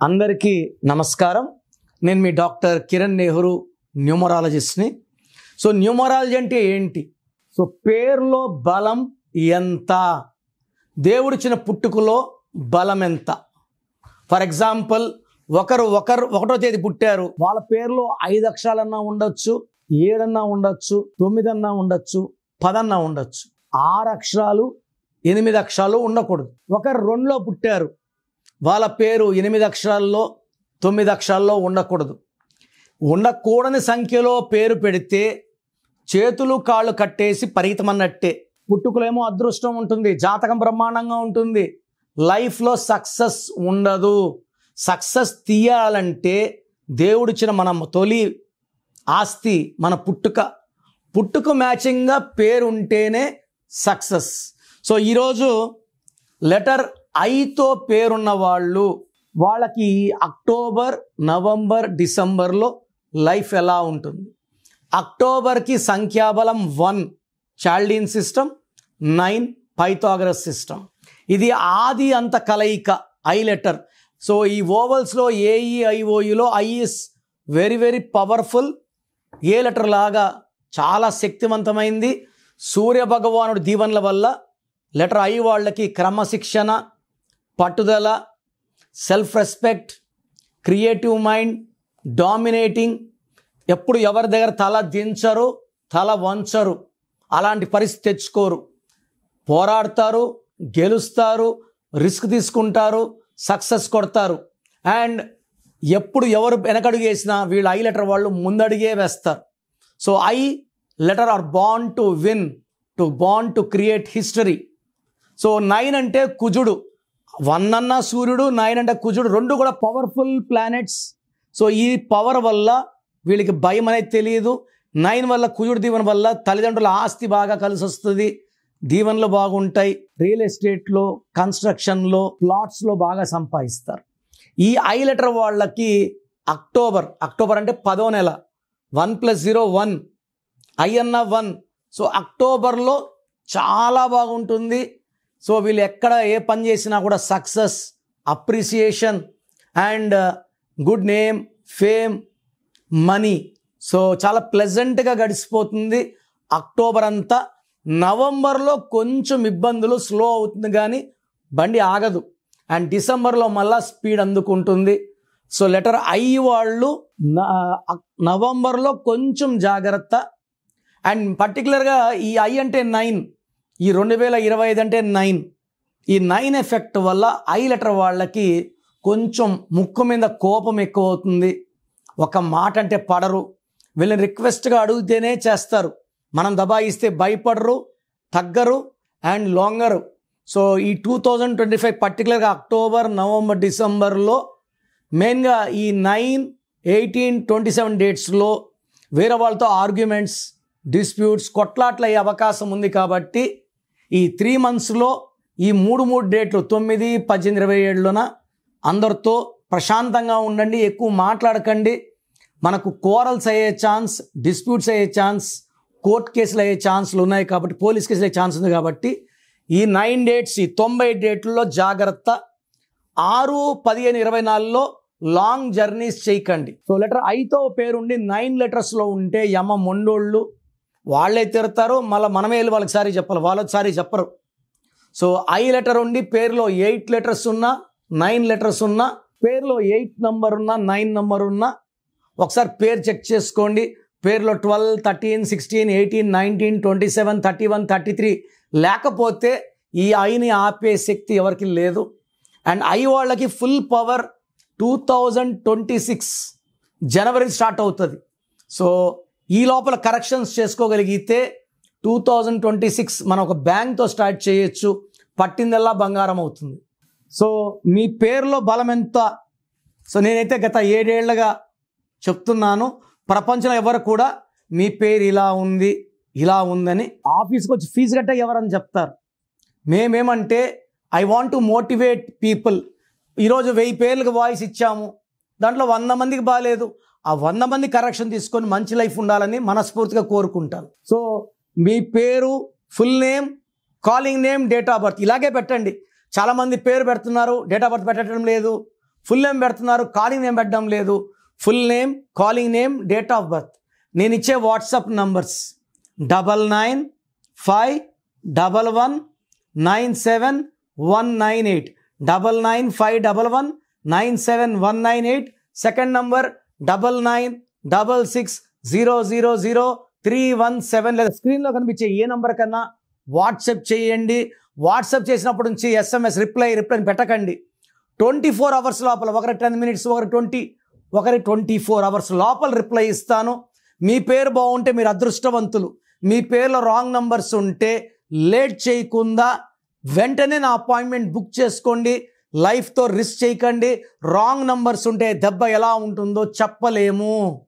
అందరికీ నమస్కారం. నేను మీ డాక్టర్ కిరణ్ నెహ్రూ, న్యూమరాలజిస్ట్ని. సో న్యూమరాలజీ అంటే ఏంటి? సో పేరులో బలం ఎంత, దేవుడిచ్చిన పుట్టుకలో బలం ఎంత. ఫర్ ఎగ్జాంపుల్, ఒకరు ఒకటో తేదీ పుట్టారు, వాళ్ళ పేరులో 5 అక్షరాలన్నా ఉండొచ్చు, 7 అన్నా ఉండొచ్చు, 9 అన్నా ఉండొచ్చు, 10 అన్నా ఉండొచ్చు. 6 అక్షరాలు 8 అక్షరాలు ఉండకూడదు. ఒకరు 2లో పుట్టారు, వాళ్ళ పేరు 8 అక్షరాల్లో 9 అక్షరాల్లో ఉండకూడదు. ఉండకూడని సంఖ్యలో పేరు పెడితే చేతులు కాళ్ళు కట్టేసి పరిగెత్తమన్నట్టే. పుట్టుకలేమో అదృష్టం ఉంటుంది, జాతకం బ్రహ్మాండంగా ఉంటుంది, లైఫ్లో సక్సెస్ ఉండదు. సక్సెస్ తీయాలంటే దేవుడిచ్చిన మన తొలి ఆస్తి మన పుట్టుక మ్యాచింగ్గా పేరు ఉంటేనే సక్సెస్. సో ఈరోజు లెటర్ ఐతో పేరున్న వాళ్ళకి అక్టోబర్, నవంబర్, డిసెంబర్లో లైఫ్ ఎలా ఉంటుంది? అక్టోబర్కి సంఖ్యాబలం 1 చాల్డీన్ సిస్టమ్, 9 పైథాగరస్ సిస్టమ్. ఇది ఆది అంత కలయిక ఐ లెటర్. సో ఈ ఓవల్స్లో ఏఈ ఐఓయులో I is very very powerful. A letter లాగా చాలా శక్తివంతమైంది. సూర్య భగవానుడి దీవెనల వల్ల లెటర్ ఐ వాళ్ళకి క్రమశిక్షణ, పట్టుదల, self respect, creative mind, dominating, ఎప్పుడు ఎవరి దగ్గర తల దించరు, తల వంచరు, అలాంటి పరిస్థితి తెచ్చుకోరు, పోరాడతారు, గెలుస్తారు, రిస్క్ తీసుకుంటారు, సక్సెస్ కొడతారు. అండ్ ఎప్పుడు ఎవరు వెనకడుగు వేసినా వీళ్ళు ఐ లెటర్ వాళ్ళు ముందడిగే వేస్తారు. So I letter are born to win, born to create history. So 9 అంటే కుజుడు, 1 అన్న సూర్యుడు, 9 అంటే కుజుడు, 2 కూడా పవర్ఫుల్ ప్లానెట్స్. సో ఈ పవర్ వల్ల వీళ్ళకి భయం అనేది తెలియదు. 9 వల్ల, కుజుడు దీవెన వల్ల తల్లిదండ్రుల ఆస్తి బాగా కలిసి వస్తుంది, దీవెనలు బాగుంటాయి, రియల్ ఎస్టేట్లో, కన్స్ట్రక్షన్లో, ప్లాట్స్లో బాగా సంపాదిస్తారు. ఈ ఐ లెటర్ వాళ్ళకి అక్టోబర్ అంటే 10వ నెల, 1 + 0 1, ఐ అన్న 1. సో అక్టోబర్లో చాలా బాగుంటుంది. సో వీళ్ళు ఎక్కడ ఏ పని చేసినా కూడా success, appreciation and good name, fame, money. So చాలా ప్లెజెంట్గా గడిచిపోతుంది అక్టోబర్ అంతా. నవంబర్లో కొంచెం ఇబ్బందులు, స్లో అవుతుంది కానీ బండి ఆగదు. అండ్ డిసెంబర్లో మళ్ళా స్పీడ్ అందుకుంటుంది. సో లెటర్ ఐ వాళ్ళు నవంబర్లో కొంచెం జాగ్రత్త. అండ్ పర్టికులర్గా ఈ ఐ అంటే 9, ఈ 2025 అంటే 9. ఈ 9 ఎఫెక్ట్ వల్ల ఐ లెటర్ వాళ్ళకి కొంచెం ముక్కు మీద కోపం ఎక్కువ అవుతుంది, ఒక మాట అంటే పడరు, వీళ్ళని రిక్వెస్ట్గా అడిగితేనే చేస్తారు, మనం దబాయిస్తే భయపడరు, తగ్గరు అండ్ లాంగరు. సో ఈ 2025 పర్టికులర్గా అక్టోబర్, నవంబర్, డిసెంబర్లో మెయిన్గా ఈ 9, 18, 27 డేట్స్లో వేరే వాళ్ళతో ఆర్గ్యుమెంట్స్, డిస్ప్యూట్స్, కొట్లాట్లు అయ్యే అవకాశం ఉంది. కాబట్టి ఈ 3 మంత్స్లో ఈ 3 డేట్లు 9, 18, 27లోన అందరితో ప్రశాంతంగా ఉండండి, ఎక్కువ మాట్లాడకండి. మనకు కోరల్స్ అయ్యే ఛాన్స్, డిస్ప్యూట్స్ అయ్యే ఛాన్స్, కోర్టు కేసులు అయ్యే ఛాన్సులు ఉన్నాయి కాబట్టి, పోలీస్ కేసులు అయ్యే ఛాన్స్ ఉంది కాబట్టి ఈ 9 డేట్స్, ఈ 90 డేట్లలో జాగ్రత్త. 6, 15, 24లో లాంగ్ జర్నీస్ చేయకండి. సో లెటర్ ఐతో పేరుండి 9 లెటర్స్లో ఉంటే యమ మొండోళ్ళు, వాళ్ళే తిడతారు, మళ్ళీ మనమే వెళ్ళి వాళ్ళకి సారీ చెప్పాలి, వాళ్ళకి సారీ చెప్పరు. సో ఐ లెటర్ ఉండి పేరులో 8 లెటర్స్ ఉన్నా, 9 లెటర్స్ ఉన్నా, పేరులో 8 నంబర్ ఉన్నా, 9 నంబర్ ఉన్నా ఒకసారి పేరు చెక్ చేసుకోండి. పేరులో 12, 13, 16, 18, 19, 27, 31, 33 లేకపోతే ఈ ఐని ఆపే శక్తి ఎవరికి లేదు. అండ్ ఐ వాళ్ళకి ఫుల్ పవర్ 2026 జనవరి స్టార్ట్ అవుతుంది. సో ఈ లోపల కరెక్షన్స్ చేసుకోగలిగితే 2026 మనం ఒక బ్యాంక్తో స్టార్ట్ చేయొచ్చు, పట్టిందల్లా బంగారం అవుతుంది. సో మీ పేరులో బలం ఎంత? సో నేనైతే గత 7 ఏళ్లుగా చెప్తున్నాను, ప్రపంచంలో ఎవరు కూడా మీ పేరు ఇలా ఉంది, ఇలా ఉందని ఆఫీస్కి వచ్చి ఫీజు కట్టే ఎవరని చెప్తారు. మేమేమంటే I want to motivate people. ఈరోజు 1000 పేర్లకు వాయిస్ ఇచ్చాము, దాంట్లో 100 మందికి బాగాలేదు, ఆ 100 మంది కరెక్షన్ తీసుకొని మంచి లైఫ్ ఉండాలని మనస్ఫూర్తిగా కోరుకుంటాను. సో మీ పేరు, full name, calling name, date of birth ఇలాగే పెట్టండి. చాలామంది పేరు పెడుతున్నారు, డేట్ ఆఫ్ బర్త్ పెట్టడం లేదు, ఫుల్ నేమ్ పెడుతున్నారు, కాలింగ్ నేమ్ పెట్టడం లేదు. Full name, calling name, date of birth. నేను ఇచ్చే వాట్సాప్ నంబర్స్ 9951197198, 9951197198. సెకండ్ నంబర్ 9966000317, లేదా స్క్రీన్లో కనిపించే ఏ నంబర్ కన్నా వాట్సాప్ చేయండి. వాట్సాప్ చేసినప్పటి నుంచి SMS రిప్లై పెట్టకండి. 24 అవర్స్ లోపల, ఒకరి 10 minutes, ఒకరి 24 అవర్స్ లోపల రిప్లై ఇస్తాను. మీ పేరు బాగుంటే మీరు అదృష్టవంతులు. మీ పేర్లో రాంగ్ నంబర్స్ ఉంటే లేట్ చేయకుండా వెంటనే నా అపాయింట్మెంట్ బుక్ చేసుకోండి. లైఫ్తో రిస్క్ చేయకండి. రాంగ్ నంబర్స్ ఉంటే దెబ్బ ఎలా ఉంటుందో చెప్పలేము.